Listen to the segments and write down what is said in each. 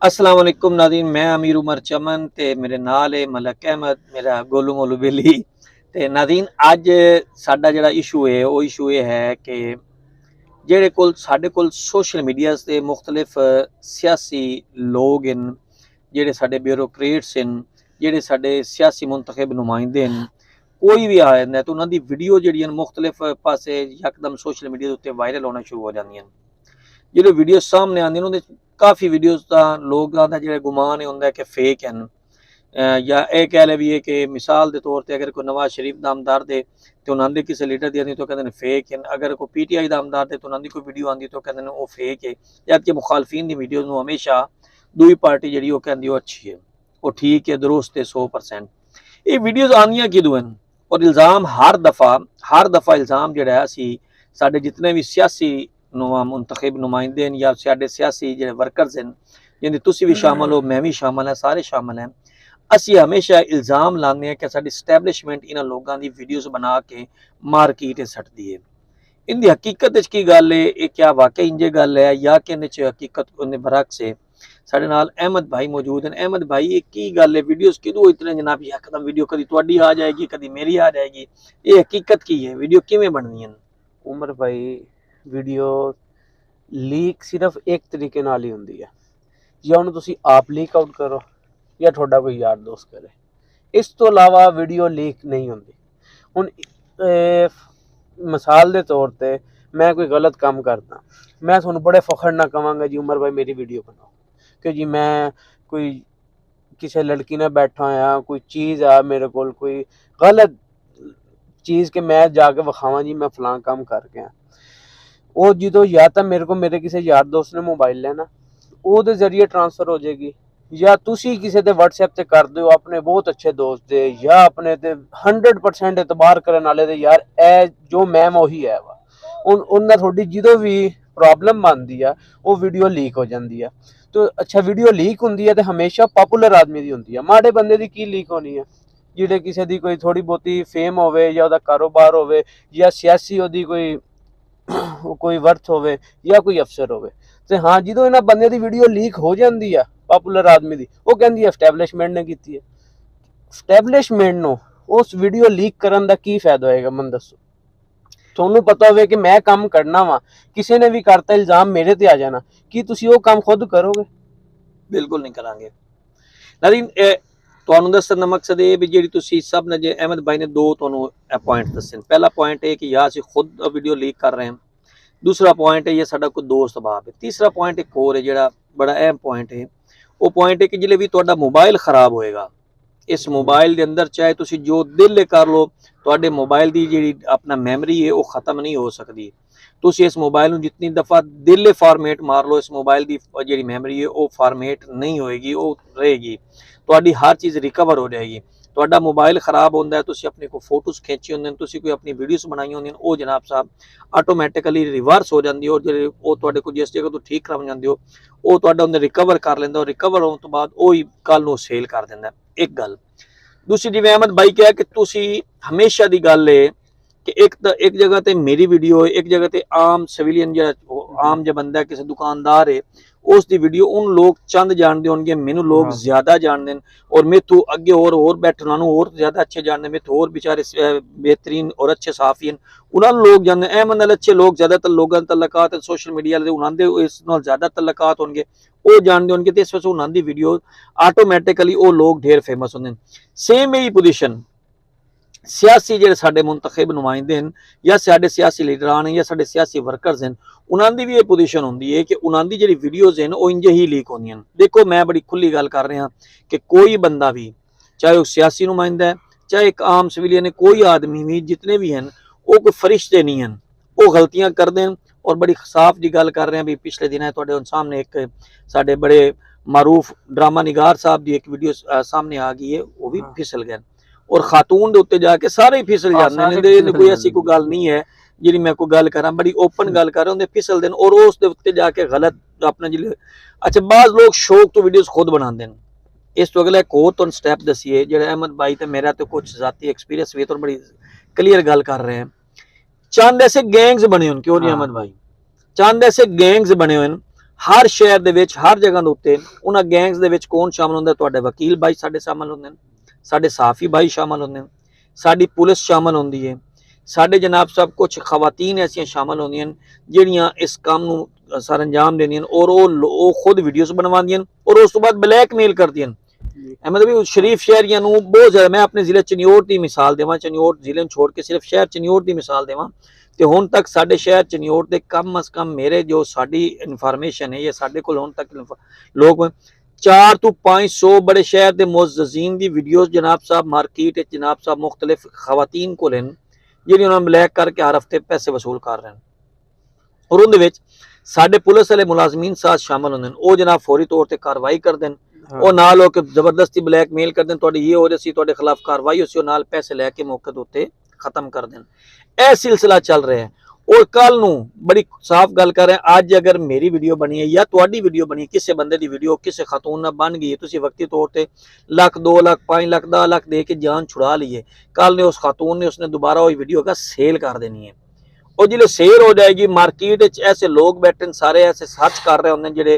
अस्सलाम वालेकुम नाज़रीन, मैं अमीर उमर चमन ते मेरे नाल है मलक अहमद, मेरा गोलू मोलू बेली। ते नाज़रीन अज साडा जिहड़ा इशू है वो इशू ये है कि जेहड़े कोल साडे कोल सोशल मीडिया ते मुख्तलिफ सियासी लोग हैं, जेहड़े साडे ब्यूरोक्रेट्स हैं, जेहड़े साडे सियासी मुंतखब नुमाइंदे हैं, कोई भी आ जांदा तो उन्हां दी वीडियो जेहड़ियां मुख्तलिफ पासे यकदम सोशल मीडिया उत्ते वायरल होना शुरू हो जांदियां। जो वीडियो सामने आंदी उन्होंने काफ़ी वीडियोज़ का लोगों का जो गुमान होंगे कि फेक हैं, या यह कह ले भी है कि मिसाल के तौर पर अगर कोई नवाज शरीफ का आमदार दे तो उन्होंने किसी लीडर की आती तो कहते हैं फेक है। अगर कोई PTI का आमदार दे तो उन्होंने कोई वीडियो आती तो कहते हैं वो फेक है। जबकि मुखालफिन की वीडियोज़ में हमेशा दूई पार्टी जी कहती अच्छी है, वो ठीक है, दुरुस्त है, 100%। ये वीडियोज़ आंदियाँ किदों हैं और इल्ज़ाम हर दफ़ा इल्ज़ाम जोड़ा साढ़े जितने भी सियासी मुंतखब नुमाइंदे हैं या साढ़े सियासी जो वर्करस हैं, जिन्हें तुसी भी शामिल हो, मैं भी शामिल है, सारे शामिल हैं। असी हमेशा इल्ज़ाम लाने हैं कि साड़ी स्टैबलिशमेंट इन्होंने लोगों की वीडियोज़ बना के मार्केट सटती है। इनकी हकीकत की गल है, ये क्या वाकई इंजे गल है या कि हकीकत बरक्स है। साढ़े नाल अहमद भाई मौजूद हैं। अहमद भाई ये की गल है, वीडियोज़ किदों इतने जनाब यकदम वीडियो कभी तुहाडी आ जाएगी, कभी मेरी आ जाएगी, ये हकीकत की है, वीडियो किवें बननी है? उमर भाई वीडियो लीक सिर्फ एक तरीके नाल ही होंदी है, या ਉਹਨੂੰ ਤੁਸੀਂ ਆਪ ਲੀਕ ਆਊਟ ਕਰੋ ਜਾਂ ਤੁਹਾਡਾ ਕੋਈ ਯਾਰ ਦੋਸਤ ਕਰੇ। ਇਸ ਤੋਂ ਇਲਾਵਾ ਵੀਡੀਓ ਲੀਕ ਨਹੀਂ ਹੁੰਦੀ। ਹੁਣ ਮਿਸਾਲ ਦੇ ਤੌਰ ਤੇ ਮੈਂ ਕੋਈ ਗਲਤ ਕੰਮ ਕਰਦਾ, ਮੈਂ ਤੁਹਾਨੂੰ ਬੜੇ ਫਖਰ ਨਾਲ ਕਹਾਂਗਾ ਜੀ ਉਮਰ ਭਾਈ ਮੇਰੀ ਵੀਡੀਓ ਬਣਾਓ ਕਿ ਜੀ ਮੈਂ ਕੋਈ ਕਿਸੇ ਲੜਕੀ ਨਾਲ ਬੈਠਾ ਹੋਇਆ, ਕੋਈ ਚੀਜ਼ ਆ ਮੇਰੇ ਕੋਲ, ਕੋਈ ਗਲਤ ਚੀਜ਼ ਕਿ ਮੈਂ ਜਾ ਕੇ ਵਿਖਾਵਾਂ ਜੀ ਮੈਂ ਫਲਾਂ ਕੰਮ ਕਰ ਗਿਆ। ਉਹ ਜਦੋਂ ਜਾਂ ਤਾਂ ਮੇਰੇ ਕੋਲ ਮੇਰੇ ਕਿਸੇ ਯਾਰ ਦੋਸਤ ਨੇ ਮੋਬਾਈਲ ਲੈਣਾ, ਉਹਦੇ ਜ਼ਰੀਏ ਟ੍ਰਾਂਸਫਰ ਹੋ ਜਾਏਗੀ, ਜਾਂ ਤੁਸੀਂ ਕਿਸੇ ਦੇ WhatsApp ਤੇ ਕਰ ਦਿਓ ਆਪਣੇ ਬਹੁਤ ਅੱਛੇ ਦੋਸਤ ਦੇ ਜਾਂ ਆਪਣੇ ਤੇ 100% ਇਤਬਾਰ ਕਰਨ ਵਾਲੇ ਦੇ, ਯਾਰ ਇਹ ਜੋ ਮੈਮ ਉਹੀ ਹੈ ਵਾ, ਉਹਨਾਂ ਤੁਹਾਡੀ ਜਦੋਂ ਵੀ ਪ੍ਰੋਬਲਮ ਬਣਦੀ ਆ ਉਹ ਵੀਡੀਓ ਲੀਕ ਹੋ ਜਾਂਦੀ ਆ। तो अच्छा वीडियो लीक होंगी है तो हमेशा पॉपुलर आदमी की होंगी है, माड़े बंदे की की लीक होनी है जिहड़े किसी की कोई थोड़ी बहुती फेम होवे या उहदा कारोबार होवे या सियासी उहदी कोई वर्थ होवे या कोई अफसर होवे। तो हाँ जो इन्हां बंदे की वीडियो लीक हो जाती है पॉपुलर आदमी की, वो कहती है एस्टैबलिशमेंट ने की है। एस्टैबलिशमेंट नूं उस वीडियो लीक करन दा की फायदा होएगा मन दसो। ਤੁਹਾਨੂੰ पता होवे कि मैं काम करना वा, किसी ने भी करता इल्जाम मेरे ते आ जाना, कि तुसी वो काम खुद करोगे? बिल्कुल नहीं करांगे। नाज़रीन ਤੁਹਾਨੂੰ ਦੱਸਣ ਦਾ ਮਕਸਦ ਇਹ ਵੀ ਜਿਹੜੀ ਤੁਸੀਂ ਸਭ ਨੇ ਜੇ ਅਹਿਮਦ ਭਾਈ ਨੇ ਦੋ ਤੁਹਾਨੂੰ ਪੁਆਇੰਟ ਦੱਸੇ। ਪਹਿਲਾ ਪੁਆਇੰਟ ਇਹ ਕਿ ਜਾਂ ਅਸੀਂ ਖੁਦ ਵੀਡੀਓ ਲੀਕ ਕਰ ਰਹੇ ਹਾਂ, दूसरा पॉइंट है ये साडा कोई दोस्त बाप है, तीसरा पॉइंट एक होर है जिहड़ा बड़ा अहम पॉइंट है, वो पॉइंट है कि जिले भी तुहाडा मोबाइल खराब होएगा, इस मोबाइल के अंदर चाहे तुसी जो दिल कर लो, तुहाडे मोबाइल की जिहड़ी अपना मैमरी है वो खत्म नहीं हो सकती। तुसी इस मोबाइल में जितनी दफ़ा दिल फॉर्मेट मार लो, इस मोबाइल की जिहड़ी मैमरी है वो फॉर्मेट नहीं होएगी, वो रहेगी, तुहाडी हर चीज़ रिकवर हो जाएगी। तुहाडा मोबाइल खराब होंदा है, तुसी अपने को फोटोज़ खींची होंदे, तुसी कोई अपनी वीडियोज़ बनाई होंदी, वो जनाब साहब आटोमैटिकली रिवर्स हो जाती है, और जो वो तुहाडे को जिस जगह तो ठीक कर जाते हो वो तुहाडा उन्हें रिकवर कर लेंदा, और रिकवर होने तो बाद वो ही कल नूं सेल कर देंदा। एक गल दूसरी जिवें अहमद भाई कहा कि तुसी हमेशा की गल है कि एक जगह ते मेरी वीडियो है, एक जगह ते आम सिविलियन जो आम जो बंदा किसी दुकानदार है उसकी वीडियो उन लोग चंद जानते होंगे, मैनू लोग ज्यादा जानते हैं, और मेथू अगे और बैठे उन्होंने और ज्यादा अच्छे जानते, मेथू और बेचारे बेहतरीन और अच्छे साफी हैं उन्होंने लोग जानते। अहमद नाल अच्छे लोग ज्यादातर लोगों तल्लकात सोशल मीडिया उन्होंने इस नाल ज्यादा तल्लकात होंगे, वो जानते होंगे, तो इस वजह उन्होंने वीडियो आटोमैटिकली वो लोग ढेर फेमस होंगे। सेम यही पोजीशन सियासी जो साडे मुंतखब नुमाइंदे हैं या साडे सियासी लीडरान हैं या साडे सियासी वर्करस हैं, उन्होंने भी ये पोजीशन होंदी है कि उन्होंने जी वीडियोज़ हैं वो इंजे ही लीक होंदी हैं। देखो मैं बड़ी खुली गल कर रहा कि कोई बंदा भी चाहे वो सियासी नुमाइंदा है चाहे एक आम सिविलियन है, कोई आदमी भी जितने भी हैं वो कोई फरिश्ते नहीं हैं, वो गलतियां कर दें। और बड़ी साफ जी गल कर रहे हैं भी पिछले दिन तुहाडे सामने एक साडे बड़े मारूफ ड्रामा निगार साहब की एक वीडियो सामने आ गई है, वो भी फिसल गए और खातून के उत्ते जाके सारे ही फिसल जाते हैं। कोई ऐसी कोई गल नहीं है जी मैं कोई गल करा, बड़ी ओपन गल कर रहे फिसल देन और उस उत्ते जाके गलत अपना जिले। अच्छा बाज़ लोग शौक तो वीडियोज़ खुद बनाते हैं। इस तो अगला एक और तुहानू स्टैप दसीए जो अहमद भाई तो मेरा तो कुछ ज़ाती एक्सपीरियंस भी तो बड़ी क्लीयर गल कर रहे हैं। चंद ऐसे गैंग्स बने हुए क्यों नहीं अहमद भाई, चंद ऐसे गैंग्स बने हुए ਹਰ ਸ਼ਹਿਰ ਦੇ ਵਿੱਚ ਹਰ ਜਗ੍ਹਾ ਦੇ ਉੱਤੇ ਉਹਨਾਂ ਗੈਂਗਸ ਦੇ ਵਿੱਚ ਕੌਣ ਸ਼ਾਮਲ ਹੁੰਦਾ? ਤੁਹਾਡੇ ਵਕੀਲ ਭਾਈ ਸਾਡੇ ਸ਼ਾਮਲ ਹੁੰਦੇ ਨੇ, ਸਾਡੇ ਸਾਫੀ ਭਾਈ ਸ਼ਾਮਲ ਹੁੰਦੇ ਨੇ, ਸਾਡੀ ਪੁਲਿਸ ਸ਼ਾਮਲ ਹੁੰਦੀ ਹੈ, ਸਾਡੇ ਜਨਾਬ ਸਾਹਿਬ ਕੁਝ ਖਵਾਤੀਨ ਐਸੀਆਂ ਸ਼ਾਮਲ ਹੁੰਦੀਆਂ ਨੇ ਜਿਹੜੀਆਂ ਇਸ ਕੰਮ ਨੂੰ ਸਰ ਅੰਜਾਮ ਦਿੰਦੀਆਂ ਨੇ ਔਰ ਉਹ ਖੁਦ ਵੀਡੀਓਜ਼ ਬਣਵਾਉਂਦੀਆਂ ਨੇ ਔਰ ਉਸ ਤੋਂ ਬਾਅਦ ਬਲੈਕਮੇਲ ਕਰਦੀਆਂ ਨੇ। ਮਤਲਬ ਸ਼ਰੀਫ ਸ਼ਹਿਰੀਆਂ ਨੂੰ ਬਹੁਤ ਜ਼ਿਆਦਾ, ਮੈਂ ਆਪਣੇ ਜ਼ਿਲ੍ਹੇ ਚਨਿਓਟ ਦੀ ਮਿਸਾਲ ਦੇਵਾਂ, ਚਨਿਓਟ ਜ਼ਿਲ੍ਹੇ ਨੂੰ ਛੋੜ ਕੇ ਸਿਰਫ ਸ਼ਹਿਰ ਚਨਿਓਟ ਦੀ ਮਿਸਾਲ ਦੇਵਾਂ ਤੇ ਹੁਣ ਤੱਕ ਸਾਡੇ ਸ਼ਹਿਰ ਚਨਿਓਟ ਦੇ ਕਮ ਅਜ਼ ਕਮ ਮੇਰੇ ਜੋ ਸਾਡੀ ਇਨਫੋਰਮੇਸ਼ਨ ਹੈ ਜਾਂ ਸਾਡੇ ਕੋਲ ਹੁਣ ਤੱਕ ਲੋਕ 4 ਤੋਂ 500 बड़े शहर के मुअज़्ज़ज़ीन की वीडियोज़ जनाब साहब मार्केट जनाब साहब मुख्तलिफ खवातीन को लेन जी उन्होंने ब्लैक करके हर हफ्ते पैसे वसूल कर रहे हैं और उनके साडे पुलिस वाले मुलाजमीन साथ शामिल होंगे वो जनाब फौरी तौर पर कार्रवाई कर दें और नाल होकर जबरदस्ती ब्लैकमेल कर दें तुहाडी ये हो रही सी तुहाडे खिलाफ कार्रवाई हो सी नाल पैसे लैके मौके के उत्ते खत्म कर दें। यह सिलसिला चल रहा है और कल नूं बड़ी साफ गल कर रहे हैं अज अगर मेरी वीडियो बनी है या तुहाडी वीडियो बनी है किसी बंदे की वीडियो किसी खातून नाल बन गई है तुसीं वक्ती तौर पर लाख 2 लाख 5 लाख 10 लाख दे के जान छुड़ा ली है कल ने उस खातून ने उसने दोबारा वही वीडियो का सेल कर देनी है और जिले सेल हो जाएगी मार्केट ऐसे लोग बैठे सारे ऐसे सर्च कर रहे होंगे जिहड़े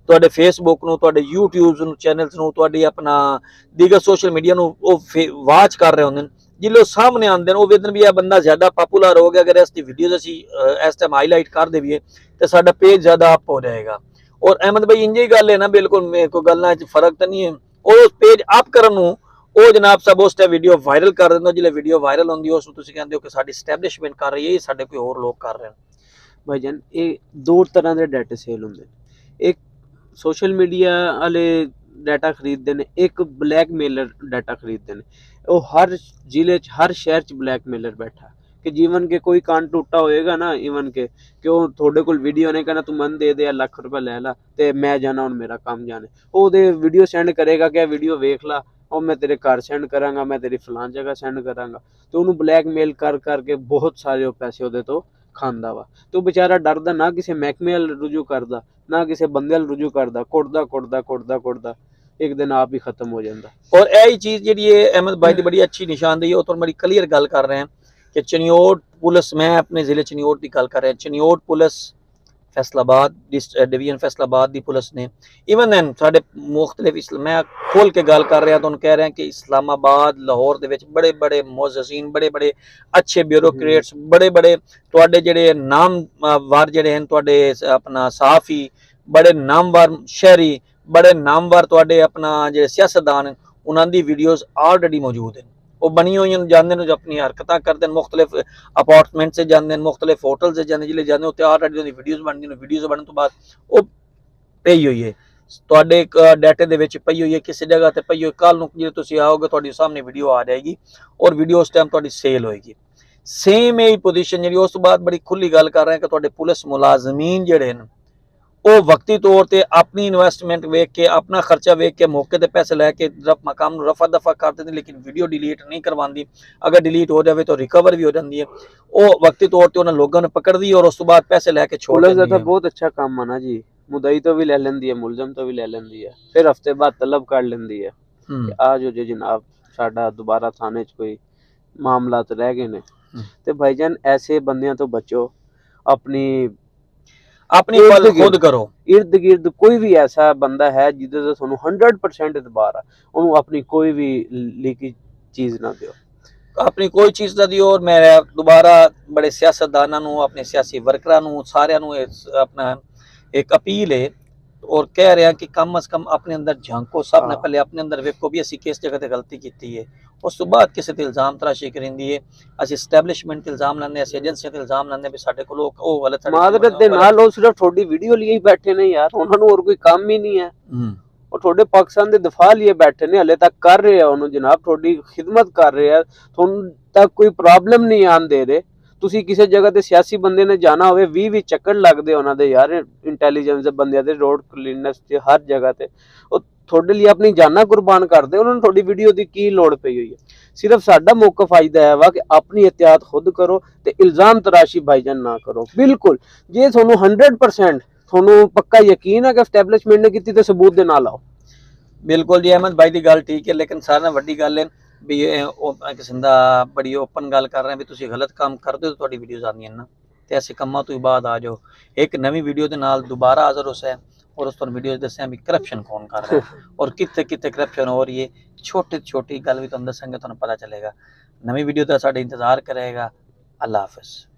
तुहाडे फेसबुक नूं तुहाडे यूट्यूब नूं चैनल्स नूं तुहाडी अपना दीगर सोशल मीडिया नूं वाच कर रहे होंगे जिले सामने आते हैं वेदन भी यह बंदा ज्यादा पॉपुलर हो गया अगर इसकी वीडियोज असी इस टाइम हाईलाइट कर देवीए तो साडा पेज ज्यादा अप हो जाएगा और अहमद भाई इंजी गल है ना बिल्कुल कोई गल्लां च फर्क तो नहीं है और उस पेज अप करन नूं जनाब साहब उस टाइम वीडियो वायरल कर देंगे जिले वीडियो वायरल होंदी उस तुसीं कहंदे हो कि साडी एस्टैबलिशमेंट कर रही है साडे कोई होर लोग कर रहे हैं। भाईजान ये 2 तरह के डाटा सेल होंगे एक सोशल मीडिया वाले डाटा खरीदते हैं एक ब्लैकमेलर डाटा खरीदते हैं वो हर जिले हर शहर च ब्लैकमेलर बैठा कि जीवन के कोई कान टूटा होएगा ना इवन के कि वो थोड़े को वीडियो ने कहना तू मन दे दे लाख रुपया ले ला ते मैं जाना हूँ मेरा काम जाने वो दे वीडियो सेंड करेगा क्या वीडियो वेख ला और मैं तेरे घर सेंड करांगा मैं तेरी फलान जगह सेंड करांगा तो उन्होंने ब्लैकमेल कर करके बहुत सारे पैसे ਉਹਦੇ ਤੋਂ ਖਾਂਦਾ ਵਾ तो बेचारा डरदा ना किसी महकमे ਵੱਲ रुजू करदा ना किसी बंदे ਵੱਲ रुजू करदा कुटदा कुटदा कुटदा कुटदा एक दिन आप ही खत्म हो जाता। और यही चीज़ जी अहमद भाई की बड़ी अच्छी निशानदेही है और बड़ी क्लियर गल कर रहे हैं कि चनियोट पुलिस मैं अपने ज़िले चनियोट की गल कर रहे हैं चनियोट पुलिस फैसलाबाद डिवीजन फैसलाबाद की पुलिस ने इवन दैन साढ़े मुख्तलिफ मैं खोल के गल कर रहा तो कह रहे हैं कि इस्लामाबाद लाहौर के बड़े बड़े मुअज़्ज़ज़ीन बड़े बड़े अच्छे ब्यूरोक्रेट्स बड़े बड़े तुहाडे जिहड़े नामवार जिहड़े हैं तुहाडे अपना सहाफ़ी बड़े नामवार शहरी बड़े नामवार तुहाडे अपना जो सियासतदान उन्होंने दी वीडियोज़ ऑलरेडी मौजूद हैं वो बनी हुई जाते हैं अपनी हरकत करते हैं मुख्तलिफ अपार्टमेंट से जाते हैं मुख्तलिफ होटल से जाते जिले जाते उत्ते ऑलरेडी वीडियोज़ बनती वीडियोज़ बनने तो बाद वो पई हुई है तुहाडे डाटे दे विच पई हुई है किसी जगह ते पई हुई कल नूं जे तुसीं आओगे तुहाडे सामने वीडियो आ जाएगी और वीडियो उस टाइम तुहाडी सेल होएगी सेम यही पोजीशन जी उस तो बाद बड़ी खुली गल कर रहे हैं कि तुहाडे पुलिस मुलाजमीन जिहड़े ने वो वक्ती तौर पर अपनी इन्वेस्टमेंट वेख के अपना खर्चा वेख के मौके पर पैसे लैके मकाम रफा दफा कर देते लेकिन वीडियो डिलीट नहीं करवाती अगर डिलीट हो जाए तो रिकवर भी हो जाती है वो वक्ती तौर पर उन्होंने लोगों ने पकड़ दी और उस तो बाद पैसे लैके छोड़ पुलिस दा बहुत अच्छा काम है ना जी मुदई तो भी ले लेंदी है मुलजम तो भी ले लेंदी है फिर हफ्ते बाद तलब कर लेंदी है कि आज हो जी जनाब साडा दोबारा थाने च कोई मामला तो रह गए ने ते भाईजान ऐसे बंदियां तो बचो अपनी पल खुद करो इर्द गिर्द कोई भी ऐसा बंदा है जिदे तो तुहानू 100% इतबार है उन्होंने अपनी कोई भी लीकी चीज ना दियो अपनी कोई चीज़ ना दियो और मैं दोबारा बड़े सियासतदाना अपने सियासी वर्करां सारियां अपना एक अपील है और कह रहे हैं कि कम अज कम अपने अंदर झांको सब ने पहले अपने अंदर वेखो भी असी किस जगह ते गलती की है उस तो बाद किसी ते इल्जाम तराशी करिंदी है असी एस्टैबलिशमेंट ते इल्जाम लाने असी एजेंसियां ते इल्जाम लाने भी साडे कोल ओ गलत मादरत दे नाल ओ सिर्फ थोड़ी वीडियो लिए ही बैठे ने यार उन्हां नूं और कोई काम ही नहीं है और थोड़े पाकिस्तान दे दफा लिए बैठे ने हले तक कर रहे हैं उन्होंने जनाब थोड़ी खिदमत कर रहे हैं तुहानू तक कोई प्रॉब्लम नहीं आन दे रहे ਤੁਸੀਂ ਕਿਸੇ ਜਗ੍ਹਾ ਤੇ ਸਿਆਸੀ ਬੰਦੇ ਨੇ ਜਾਣਾ ਹੋਵੇ 20 ਚੱਕਰ ਲੱਗਦੇ ਉਹਨਾਂ ਦੇ ਯਾਰ ਇੰਟੈਲੀਜੈਂਸ ਦੇ ਬੰਦਿਆਂ ਦੇ ਰੋਡ ਕਲੀਨੈਸ ਤੇ ਹਰ ਜਗ੍ਹਾ ਤੇ ਉਹ ਤੁਹਾਡੇ ਲਈ ਆਪਣੀ ਜਾਨਾਂ ਕੁਰਬਾਨ ਕਰਦੇ ਉਹਨਾਂ ਨੂੰ ਤੁਹਾਡੀ ਵੀਡੀਓ ਦੀ ਕੀ ਲੋੜ ਪਈ ਹੋਈ ਹੈ ਸਿਰਫ ਸਾਡਾ ਮੌਕਫ ਫਾਇਦਾ ਹੈ ਵਾ ਕਿ ਆਪਣੀ ਇhtiyat ਖੁਦ ਕਰੋ ਤੇ ਇਲਜ਼ਾਮ ਤਰਾਸ਼ੀ ਭਾਈਜਾਨ ਨਾ ਕਰੋ ਬਿਲਕੁਲ ਜੇ ਤੁਹਾਨੂੰ 100% ਤੁਹਾਨੂੰ ਪੱਕਾ ਯਕੀਨ ਹੈ ਕਿ ਐਸਟੈਬਲਿਸ਼ਮੈਂਟ ਨੇ ਕੀਤੀ ਤੇ ਸਬੂਤ ਦੇ ਨਾਲ ਆਓ बिल्कुल जी अहमद भाई की गल ठीक है लेकिन सारे नाल वड्डी गल है भी किस्म दा बड़ी ओपन गल कर रहे हैं भी तुसीं गलत काम करदे हो तो तुहाडी वीडियोज़ आंदियां ना ते ऐसे कम्मां तो बाद आ जाओ एक नवी वीडियो दे नाल दोबारा हाज़र हो सै और उस तुहानू वीडियो दस्सिया भी करप्शन कौन कर रहा है और कित्थे कित्थे करप्शन हो रही है, छोटी छोटी गल भी तुहानू दस्सांगे, तुहानू पता चलेगा। नवी वीडियो का साडा इंतजार करेगा। अल्लाह हाफिज़।